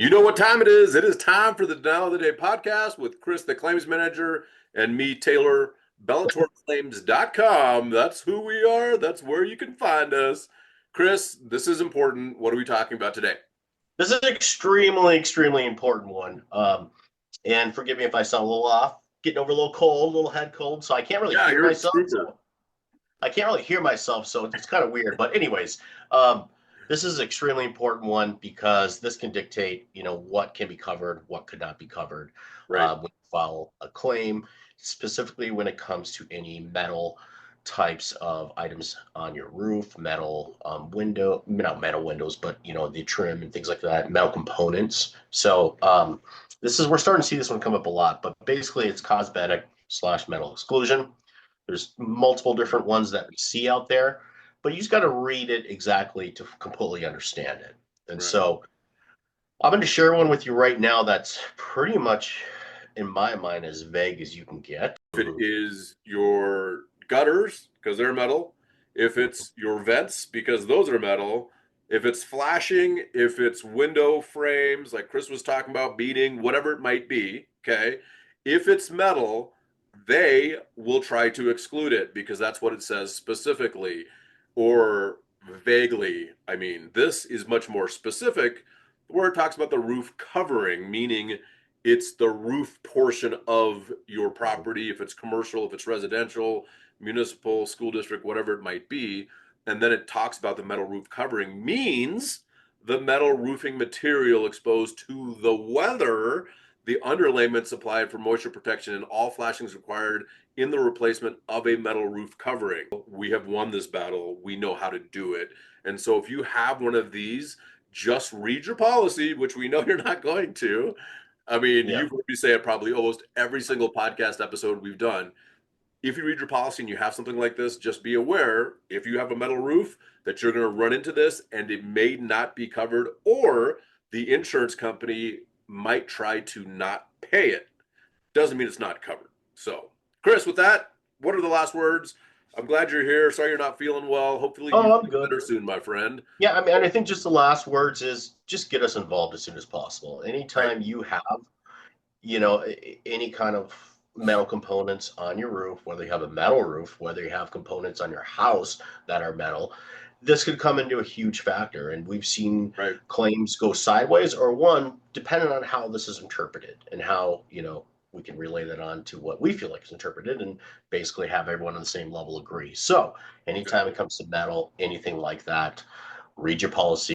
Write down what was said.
You know what time it is. It is time for the Denial of the Day podcast with Chris, the claims manager, and me, Taylor, BellatorClaims.com. That's who we are. That's where you can find us. Chris, this is important. What are we talking about today? This is an extremely important one. And forgive me if I sound a little off. Getting over a little cold, a little head cold, so I can't really Yeah, hear you're a myself. trooper. So I can't really hear myself, so it's kind of weird. But anyways, um, this is an extremely important one because this can dictate, what can be covered, what could not be covered Right. when you file a claim, specifically when it comes to any metal types of items on your roof, metal not metal windows, but the trim and things like that, metal components. So we're starting to see this one come up a lot, but basically it's cosmetic slash metal exclusion. There's multiple different ones that we see out there, but you just got to read it exactly to completely understand it. And Right. so I'm going to share one with you right now that's pretty much, in my mind, as vague as you can get. If it is your gutters, because they're metal, if it's your vents, because those are metal, if it's flashing, if it's window frames, like Chris was talking about, beading, whatever it might be, okay? If it's metal, they will try to exclude it because that's what it says specifically or vaguely. I mean, this is much more specific where it talks about the roof covering, meaning it's the roof portion of your property, if it's commercial, if it's residential, municipal, school district, whatever it might be. And then it talks about the metal roof covering means the metal roofing material exposed to the weather, the underlayment supplied for moisture protection, and all flashings required in the replacement of a metal roof covering. We have won this battle. We know how to do it. And so if you have one of these, just read your policy, which we know you're not going to. I mean, Yeah. you've heard me say it probably almost every single podcast episode we've done. If you read your policy and you have something like this, just be aware if you have a metal roof that you're going to run into this and it may not be covered, or the insurance company might try to not pay it. Doesn't mean it's not covered. So, Chris, with that, what are the last words? I'm glad you're here. Sorry you're not feeling well. Hopefully you Oh, I'm feel good. better soon, my friend. Yeah, I mean, and I think just the last words is just get us involved as soon as possible. Right. Anytime you have, any kind of metal components on your roof, whether you have a metal roof, whether you have components on your house that are metal, this could come into a huge factor. And we've seen Right. claims go sideways or one, depending on how this is interpreted and how, we can relay that on to what we feel like is interpreted and basically have everyone on the same level agree. So Okay. anytime it comes to metal, anything like that, read your policy.